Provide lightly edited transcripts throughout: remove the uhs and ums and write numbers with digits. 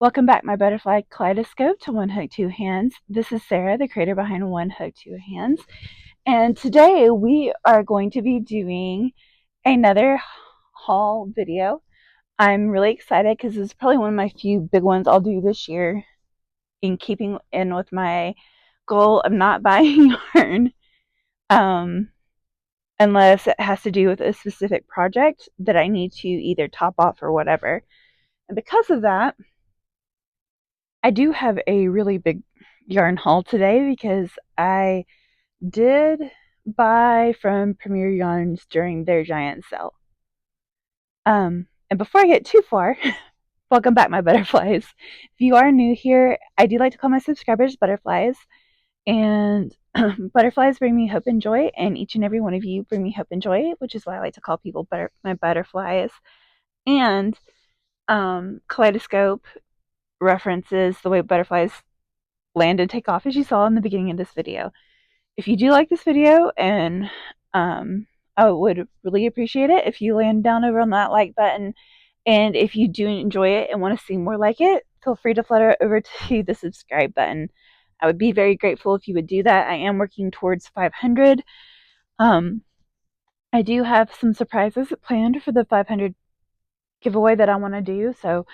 Welcome back, my butterfly kaleidoscope to One Hook, Two Hands. This is Sarah, the creator behind One Hook, Two Hands. And today we are going to be doing another haul video. I'm really excited because this is probably one of my few big ones I'll do this year, in keeping in with my goal of not buying yarn unless it has to do with a specific project that I need to either top off or whatever. And because of that, I do have a really big yarn haul today because I did buy from Premier Yarns during their giant sale. And before I get too far, welcome back, my butterflies. If you are new here, I do like to call my subscribers butterflies. And butterflies bring me hope and joy, and each and every one of you bring me hope and joy, which is why I like to call people my butterflies. And kaleidoscope references the way butterflies land and take off, as you saw in the beginning of this video. If you do like this video, and I would really appreciate it if you land down over on that like button, and if you do enjoy it and want to see more like it, feel free to flutter over to the subscribe button. I would be very grateful if you would do that. I am working towards 500. I do have some surprises planned for the 500 giveaway that I want to do, so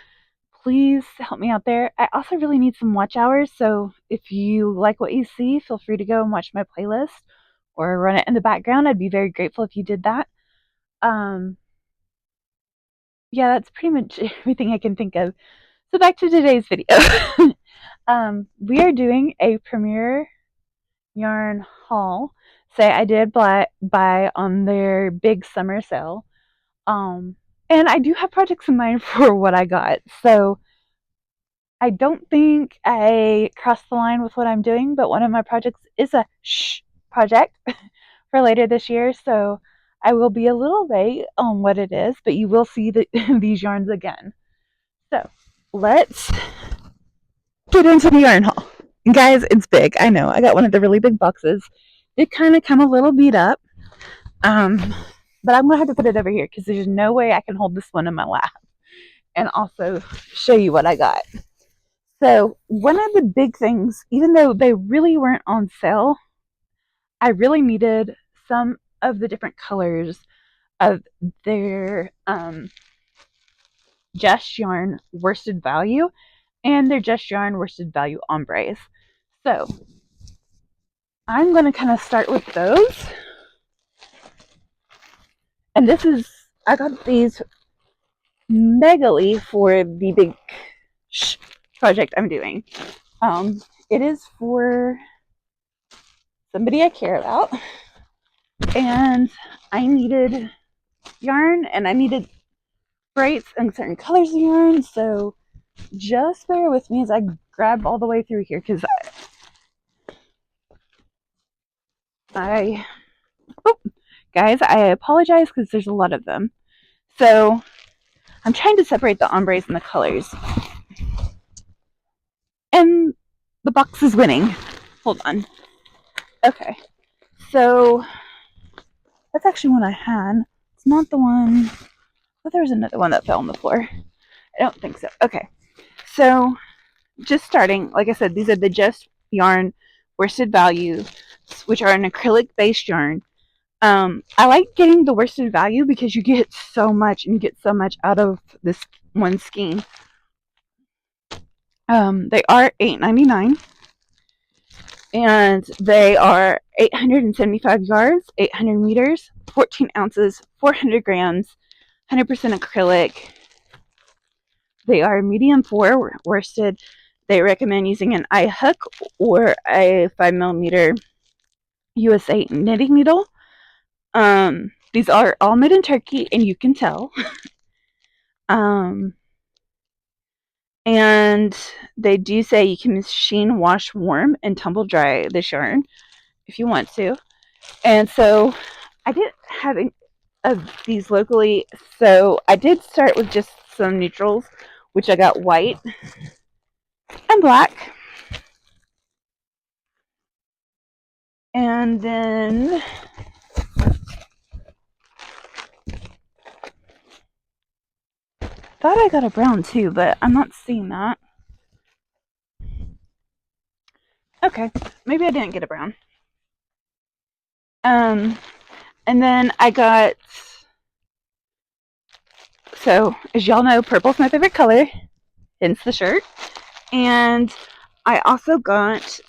please help me out there. I also really need some watch hours, so if you like what you see, feel free to go and watch my playlist or run it in the background. I'd be very grateful if you did that. Yeah, that's pretty much everything I can think of. So back to today's video. We are doing a Premier Yarn haul. Say I did buy on their big summer sale. And I do have projects in mind for what I got. So I don't think I crossed the line with what I'm doing, but one of my projects is a project for later this year, so I will be a little late on what it is, but you will see these yarns again. So let's get into the yarn haul. And guys, it's big. I know. I got one of the really big boxes. It kind of come a little beat up, but I'm going to have to put it over here because there's no way I can hold this one in my lap and also show you what I got. So one of the big things, even though they really weren't on sale, I really needed some of the different colors of their Just Yarn worsted value and their Just Yarn worsted value ombres. So I'm going to kind of start with those. And I got these megally for the big project I'm doing. It is for somebody I care about, and I needed yarn, and I needed braids and certain colors of yarn, so just bear with me as I grab all the way through here, because guys, I apologize because there's a lot of them. So I'm trying to separate the ombres and the colors, and the box is winning. Hold on. Okay, so that's actually one I had. It's not the one. Oh, there was another one that fell on the floor. I don't think so. Okay, so just starting, like I said, these are the Just Yarn worsted value, which are an acrylic based yarn. I like getting the worsted value because you get so much, and you get so much out of this one skein. They are $8.99, and they are 875 yards, 800 meters, 14 ounces, 400 grams, 100% acrylic. They are medium 4 worsted. They recommend using an eye hook or a 5mm USA knitting needle. These are all made in Turkey, and you can tell. And they do say you can machine wash warm and tumble dry this yarn if you want to. And so I didn't have any of these locally, so I did start with just some neutrals, which I got white and black. And then thought I got a brown too, but I'm not seeing that. Okay, maybe I didn't get a brown. And then I got, so as y'all know, purple's my favorite color, hence the shirt. And I also got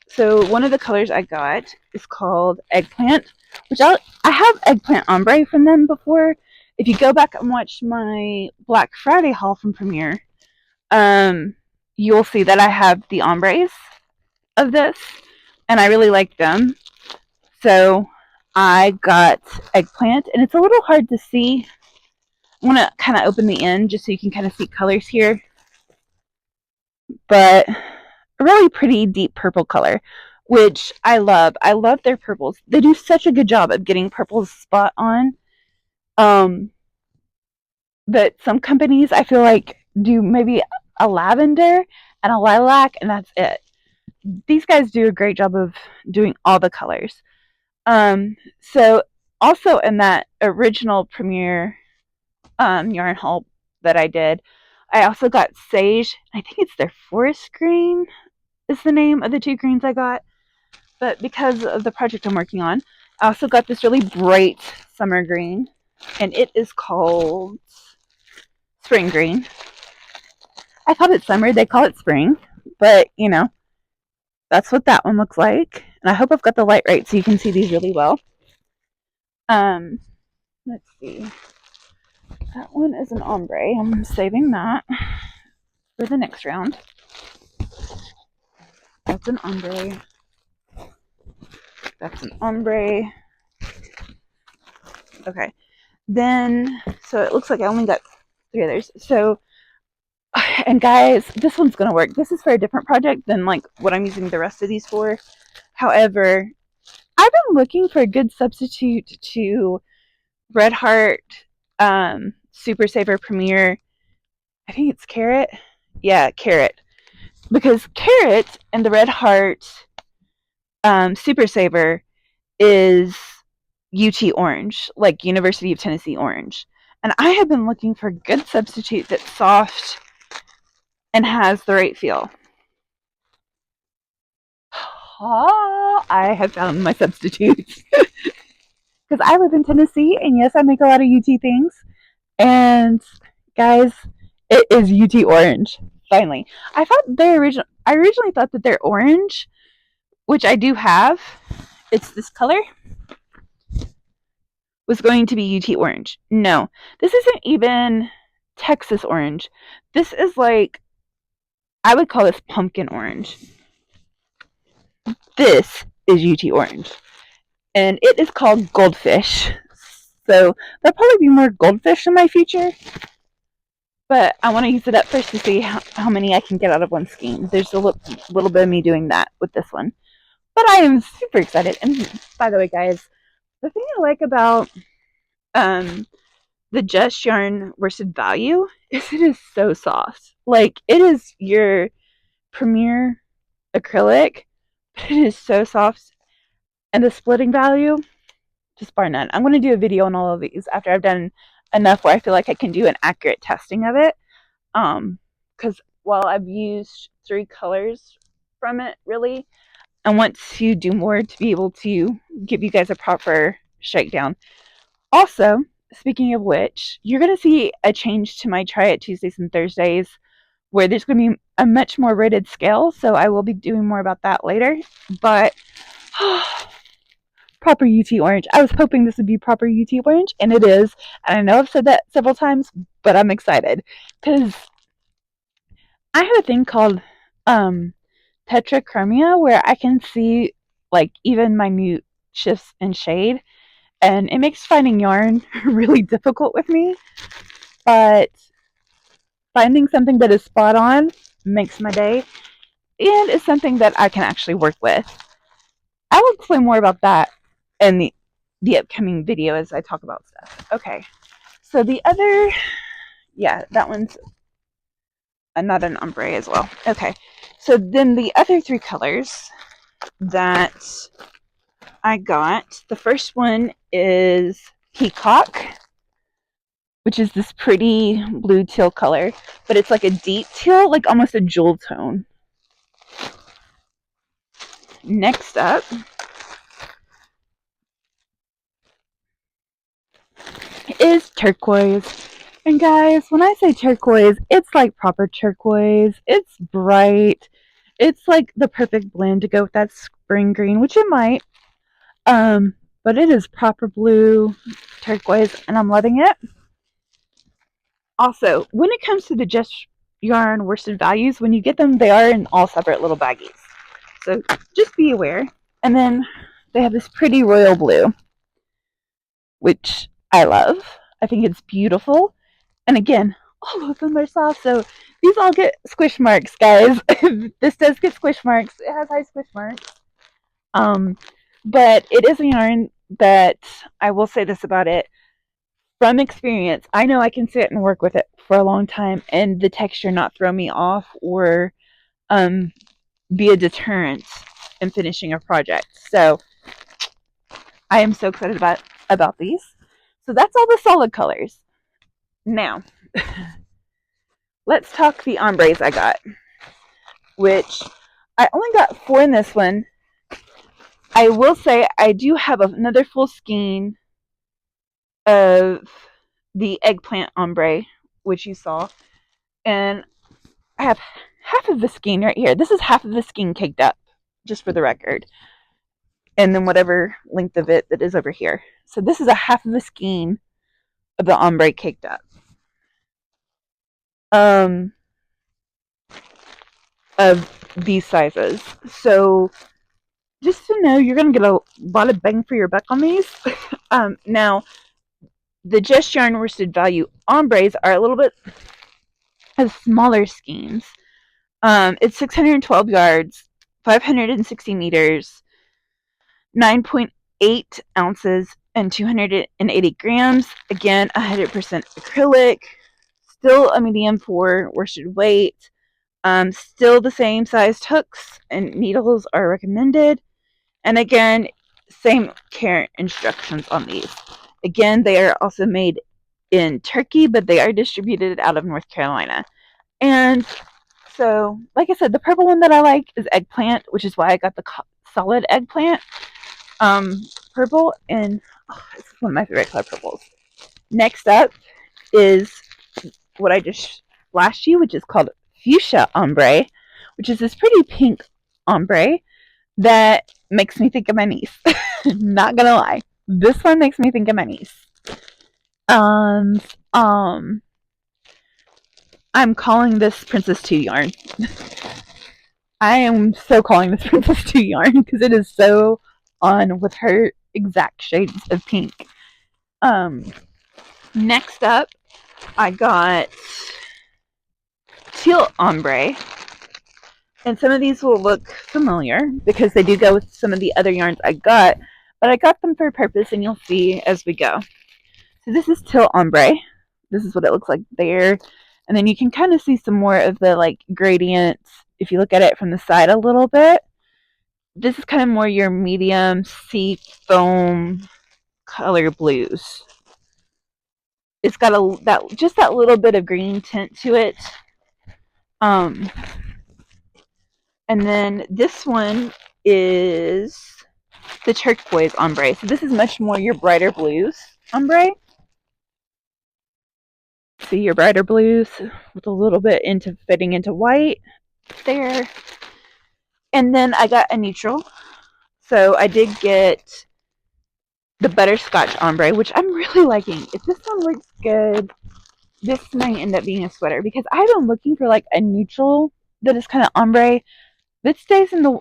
so one of the colors I got is called Eggplant, which I have Eggplant ombre from them before. If you go back and watch my Black Friday haul from Premier, you'll see that I have the ombres of this, and I really like them. So I got Eggplant, and it's a little hard to see. I want to kind of open the end just so you can kind of see colors here. But a really pretty deep purple color, which I love. I love their purples. They do such a good job of getting purples spot on. But some companies I feel like do maybe a lavender and a lilac, and that's it. These guys do a great job of doing all the colors. So also in that original Premier yarn haul that I did, I also got Sage. I think it's their forest green is the name of the two greens I got. But because of the project I'm working on, I also got this really bright summer green, and it is called Spring Green. I thought it's summer, they call it spring, but you know, that's what that one looks like. And I hope I've got the light right so you can see these really well. Let's see. That one is an ombre. I'm saving that for the next round. That's an ombre. That's an ombre. Okay. Then, so it looks like I only got 3 others. So, and guys, this one's going to work. This is for a different project than like what I'm using the rest of these for. However, I've been looking for a good substitute to Red Heart Super Saver Premier. I think it's Carrot. Yeah, Carrot. Because Carrot and the Red Heart Super Saver is UT Orange, like University of Tennessee Orange. And I have been looking for a good substitute that's soft and has the right feel. Oh, I have found my substitute. Because I live in Tennessee, and yes, I make a lot of UT things. And guys, it is UT Orange. Finally, I originally thought that they're orange, which I do have. It's this color. Was going to be UT Orange. No, this isn't even Texas Orange. This is like, I would call this pumpkin orange. This is UT Orange. And it is called Goldfish. So there'll probably be more goldfish in my future. But I want to use it up first to see how many I can get out of one skein. There's a little bit of me doing that with this one. But I am super excited. And by the way, guys, the thing I like about the Just Yarn Worsted Value is it is so soft. Like, it is your Premier acrylic, but it is so soft. And the splitting value, just bar none. I'm going to do a video on all of these after I've done enough where I feel like I can do an accurate testing of it. Because while I've used 3 colors from it, really, I want to do more to be able to give you guys a proper shakedown. Also, speaking of which, you're going to see a change to my Try It Tuesdays and Thursdays where there's going to be a much more rated scale, so I will be doing more about that later. But proper UT Orange. I was hoping this would be proper UT Orange, and it is. And I know I've said that several times, but I'm excited because I have a thing called tetrachromia where I can see like even minute shifts in shade, and it makes finding yarn really difficult with me. But finding something that is spot on makes my day, and is something that I can actually work with. I will explain more about that in the upcoming video as I talk about stuff. Okay, so the other, yeah, that one's not an ombre as well. Okay, so then the other 3 colors that I got, the first one is Peacock, which is this pretty blue teal color, but it's like a deep teal, like almost a jewel tone. next up is turquoise. And guys, when I say turquoise, it's like proper turquoise. It's bright. It's like the perfect blend to go with that spring green, which it might. But it is proper blue turquoise, and I'm loving it. Also, when it comes to the Just Yarn worsted values, when you get them, they are in all separate little baggies. So just be aware. And then they have this pretty royal blue, which I love. I think it's beautiful. And again, all of them are soft, so these all get squish marks, guys. This does get squish marks. It has high squish marks. But it is a yarn that I will say this about it. From experience, I know I can sit and work with it for a long time and the texture not throw me off or be a deterrent in finishing a project. So I am so excited about these. So that's all the solid colors. Now, let's talk the ombres I got, which I only got 4 in this one. I will say I do have another full skein of the eggplant ombre, which you saw, and I have half of the skein right here. This is half of the skein caked up, just for the record, and then whatever length of it that is over here. So this is a half of the skein of the ombre caked up. Of these sizes. So just to know, you're going to get a lot of bang for your buck on these. Now, the Just Yarn worsted value ombres are a little bit of smaller skeins. It's 612 yards, 560 meters, 9.8 ounces, and 280 grams. Again, 100% acrylic. Still a medium for worsted weight. Still the same sized hooks and needles are recommended. And again, same care instructions on these. Again, they are also made in Turkey, but they are distributed out of North Carolina. And so, like I said, the purple one that I like is eggplant, which is why I got the solid eggplant purple, and it's one of my favorite color purples. Next up is what I just flashed you, which is called fuchsia ombre, which is this pretty pink ombre that makes me think of my niece. Not gonna lie, this one makes me think of my niece. I'm calling this Princess 2 yarn. I am so calling this Princess 2 yarn because it is so on with her exact shades of pink. Next up, I got teal ombre. And some of these will look familiar because they do go with some of the other yarns I got, but I got them for a purpose, and you'll see as we go. So this is teal ombre. This is what it looks like there. And then you can kind of see some more of the like gradients if you look at it from the side a little bit. This is kind of more your medium sea foam color blues. It's got just that little bit of green tint to it. And then this one is the turquoise ombre. So this is much more your brighter blues ombre. See your brighter blues with a little bit into fitting into white there. And then I got a neutral. So I did get the butterscotch ombre, which I'm really liking. If this one looks good, this might end up being a sweater because I've been looking for like a neutral that is kind of ombre that stays in the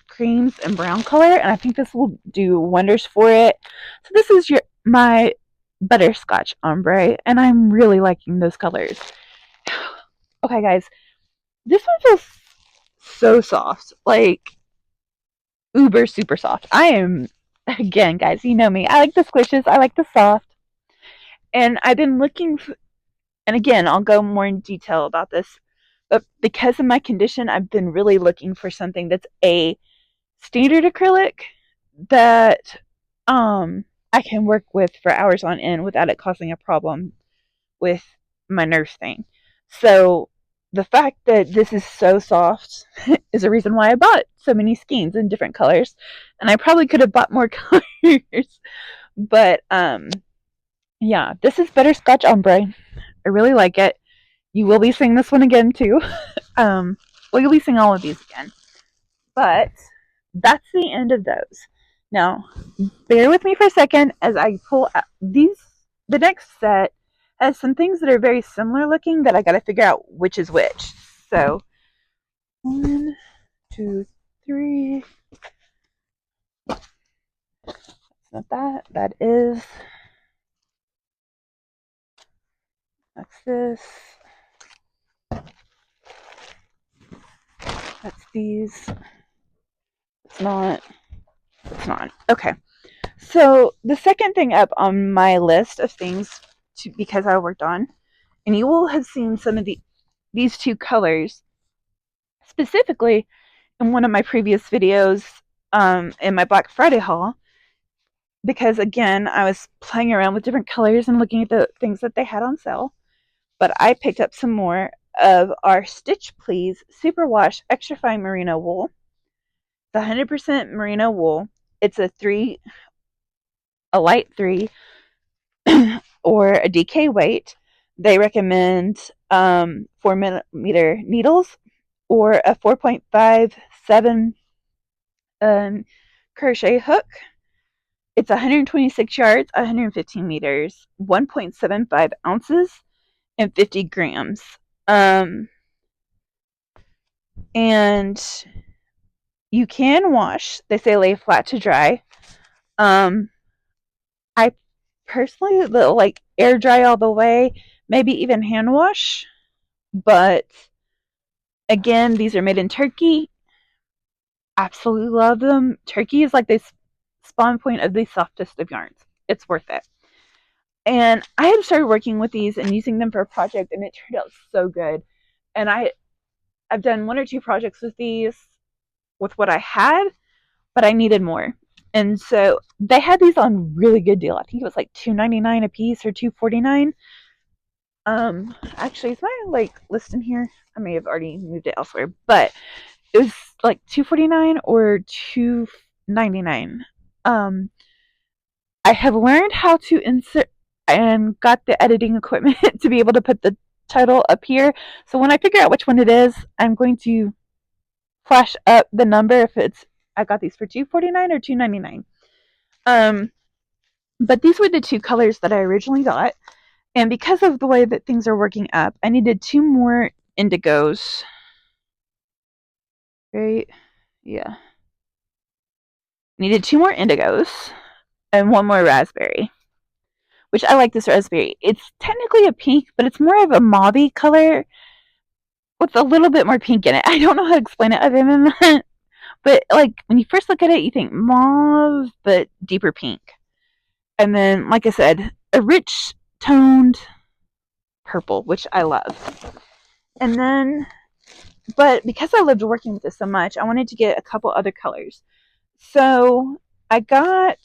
creams and brown color, and I think this will do wonders for it. So this is my butterscotch ombre, and I'm really liking those colors. Okay, guys, this one feels so soft, like uber super soft. I am, again, guys, you know me. I like the squishes. I like the soft. And I've been looking and again, I'll go more in detail about this, but because of my condition, I've been really looking for something that's a standard acrylic that I can work with for hours on end without it causing a problem with my nerve thing. So the fact that this is so soft is a reason why I bought so many skeins in different colors. And I probably could have bought more colors. But yeah, this is Butterscotch Ombre. I really like it. You will be seeing this one again too. Well, you'll be seeing all of these again. But that's the end of those. Now, bear with me for a second as I pull out these. The next set has some things that are very similar looking that I got to figure out which is which. So, 1, 2, 3. That's not that. That is. That's this. That's these. It's not. It's not. Okay. So the second thing up on my list of things because I worked on, and you will have seen some of these two colors specifically in one of my previous videos in my Black Friday haul, because again I was playing around with different colors and looking at the things that they had on sale. But I picked up some more of our Stitch Please Superwash Extra Fine Merino Wool. The 100% merino wool. It's a light 3 or a DK weight. They recommend 4mm needles or a 4.57 crochet hook. It's 126 yards, 115 meters, 1.75 ounces, and 50 grams. And you can wash. They say lay flat to dry. I personally like air dry all the way, maybe even hand wash. But again, these are made in Turkey. Absolutely love them. Turkey is like the spawn point of the softest of yarns. It's worth it. And I had started working with these and using them for a project, and it turned out so good. And I've done 1 or 2 projects with these with what I had, but I needed more. And so they had these on really good deal. I think it was like $2.99 a piece or $2.49. Actually, is my like list in here? I may have already moved it elsewhere, but it was like $2.49 or $2.99. I have learned how to insert and got the editing equipment to be able to put the title up here. So when I figure out which one it is, I'm going to flash up the number if it's I got these for $2.49 or $2.99. But these were the 2 colors that I originally got. And because of the way that things are working up, I needed 2 more indigos. Right? Yeah. Needed 2 more indigos and 1 more raspberry. Which I like this raspberry. It's technically a pink, but it's more of a mauvey color with a little bit more pink in it. I don't know how to explain it other than that. But like when you first look at it, you think mauve, but deeper pink. And then, like I said, a rich toned purple, which I love. And then, but because I loved working with this so much, I wanted to get a couple other colors. So I got,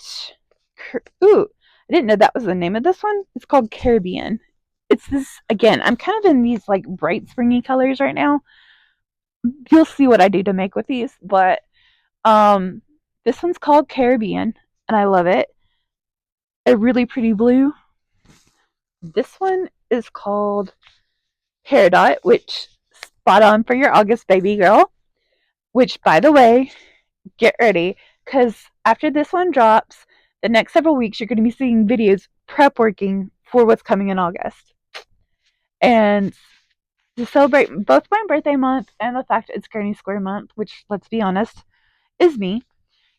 I didn't know that was the name of this one. It's called Caribbean. It's this, again, I'm kind of in these like bright springy colors right now. You'll see what I do to make with these, but this one's called Caribbean, and I love it. A really pretty blue. This one is called Peridot, which spot on for your August baby girl. Which, by the way, get ready, because after this one drops, the next several weeks you're going to be seeing videos prep working for what's coming in August. And to celebrate both my birthday month and the fact it's Granny Square month, which, let's be honest, is me,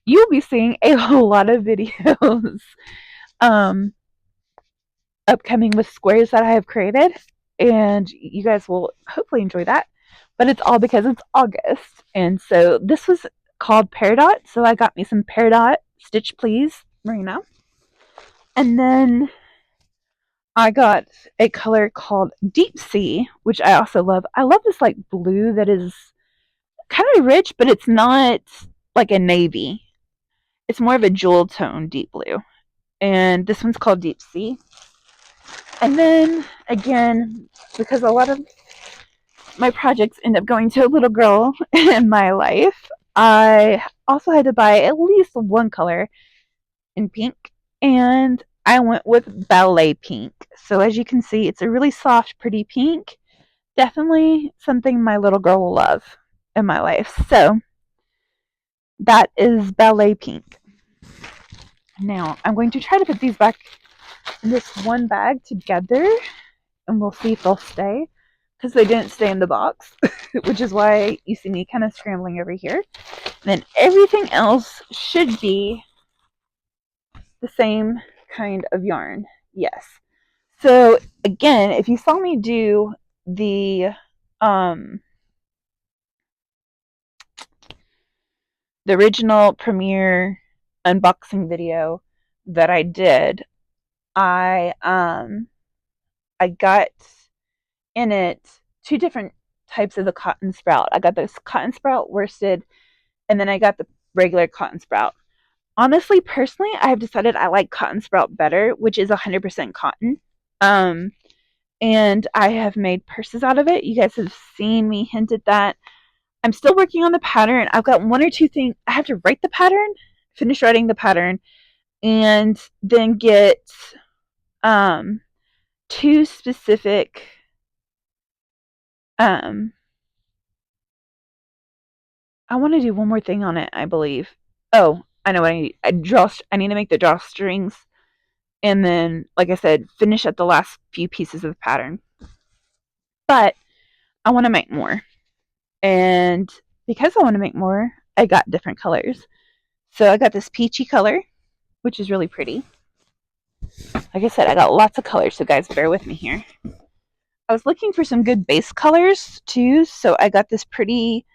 you'll be seeing a whole lot of videos upcoming with squares that I have created, and you guys will hopefully enjoy that. But it's all because it's August, and so this was called Peridot, so I got me some Peridot Stitch Please Merino, and then I got a color called Deep Sea, which I also love. I love this like blue that is kind of rich, but it's not like a navy. It's more of a jewel tone deep blue. And this one's called Deep Sea. And then, again, because a lot of my projects end up going to a little girl in my life, I also had to buy at least one color in pink, and I went with Ballet Pink. So as you can see, it's a really soft, pretty pink. Definitely something my little girl will love in my life. So that is Ballet Pink. Now I'm going to try to put these back in this one bag together, and we'll see if they'll stay, because they didn't stay in the box, which is why you see me kind of scrambling over here. And then everything else should be the same kind of yarn. Yes. So again, if you saw me do the original Premiere unboxing video that I did, I got in it two different types of the cotton sprout. I got this cotton sprout worsted, and then I got the regular cotton sprout. Honestly, personally, I have decided I like cotton sprout better, which is 100% cotton. And I have made purses out of it. You guys have seen me hint at that. I'm still working on the pattern. I've got one or two things. I have to write the pattern, finish writing the pattern, and then get two specific I want to do one more thing on it, I believe. Oh, I know what I need. I need to make the drawstrings, and then, like I said, finish up the last few pieces of the pattern. But I want to make more. And because I want to make more, I got different colors. So I got this peachy color, which is really pretty. Like I said, I got lots of colors, so guys, bear with me here. I was looking for some good base colors too, so I got this pretty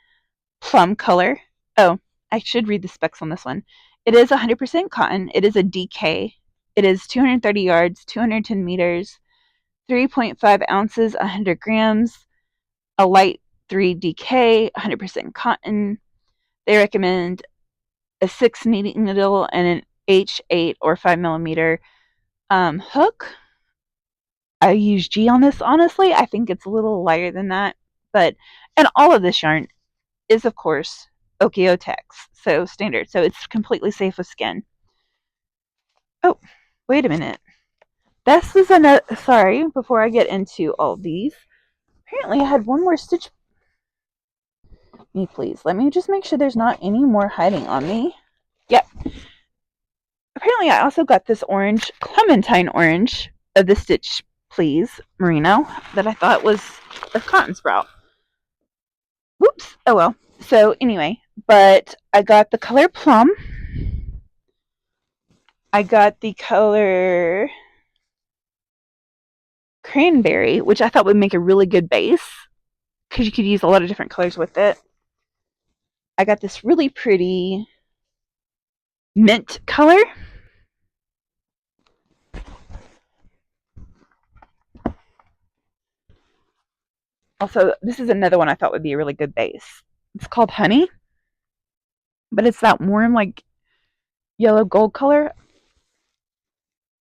plum color. Oh, I should read the specs on this one. It is 100% cotton. It is a DK. It is 230 yards, 210 meters, 3.5 ounces, 100 grams, a light 3 DK, 100% cotton. They recommend a 6 knitting needle and an H8 or 5 millimeter hook. I use G on this, honestly. I think it's a little lighter than that. And all of this yarn is, of course, Oeko-Tex, so standard. So it's completely safe with skin. Oh, wait a minute. This is another, sorry, before I get into all these. Apparently I had one more stitch. Me, please. Let me just make sure there's not any more hiding on me. Yep. Apparently I also got this orange, clementine orange, of the Stitch Please merino that I thought was a cotton sprout. Whoops. Oh well. So anyway, but I got the color plum. I got the color cranberry, which I thought would make a really good base because you could use a lot of different colors with it. I got this really pretty mint color. Also, this is another one I thought would be a really good base. It's called Honey, but it's that warm, like, yellow gold color.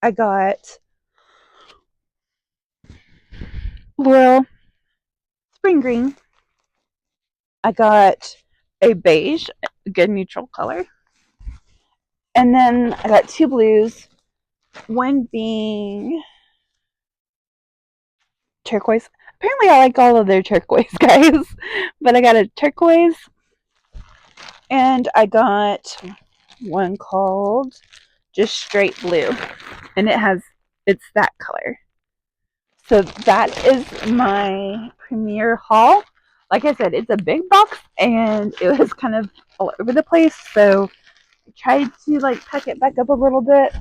I got Laurel Spring Green. I got a beige, a good neutral color. And then I got two blues, one being turquoise. Apparently I like all of their turquoise, guys. But I got a turquoise, and I got one called just straight blue. And it's that color. So that is my Premiere haul. Like I said, it's a big box, and it was kind of all over the place. So I tried to pack it back up a little bit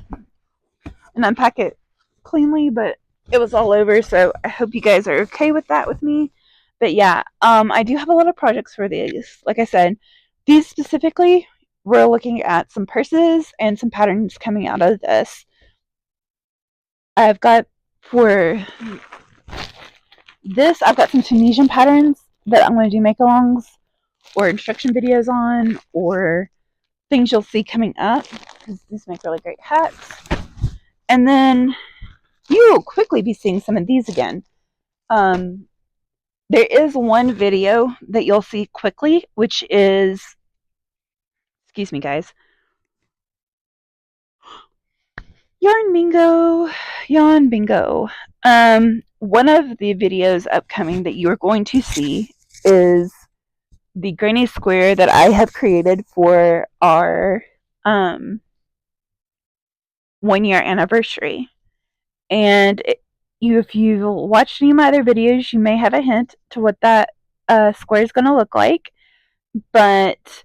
and unpack it cleanly, but it was all over. So I hope you guys are okay with that with me. But yeah, I do have a lot of projects for these. Like I said, these specifically, we're looking at some purses and some patterns coming out of this. I've got for this, I've got some Tunisian patterns that I'm going to do make-alongs or instruction videos on, or things you'll see coming up, because these make really great hats. And then you will quickly be seeing some of these again. There is one video that you'll see quickly, which is, excuse me, guys, yarn bingo, yarn bingo. One of the videos upcoming that you are going to see is the granny square that I have created for our 1 year anniversary. And if you've watched any of my other videos, you may have a hint to what that square is going to look like. But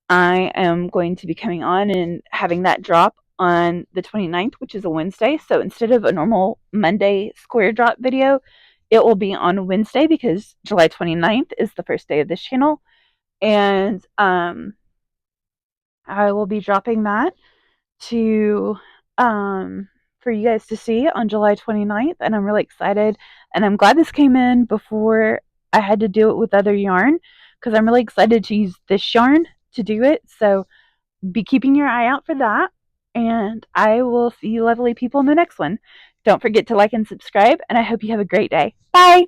I am going to be coming on and having that drop on the 29th, which is a Wednesday. So instead of a normal Monday square drop video, it will be on Wednesday because July 29th is the first day of this channel. And I will be dropping that to for you guys to see on July 29th, and I'm really excited, and I'm glad this came in before I had to do it with other yarn, because I'm really excited to use this yarn to do it. So be keeping your eye out for that, and I will see you lovely people in the next one. Don't forget to like and subscribe, and I hope you have a great day. Bye!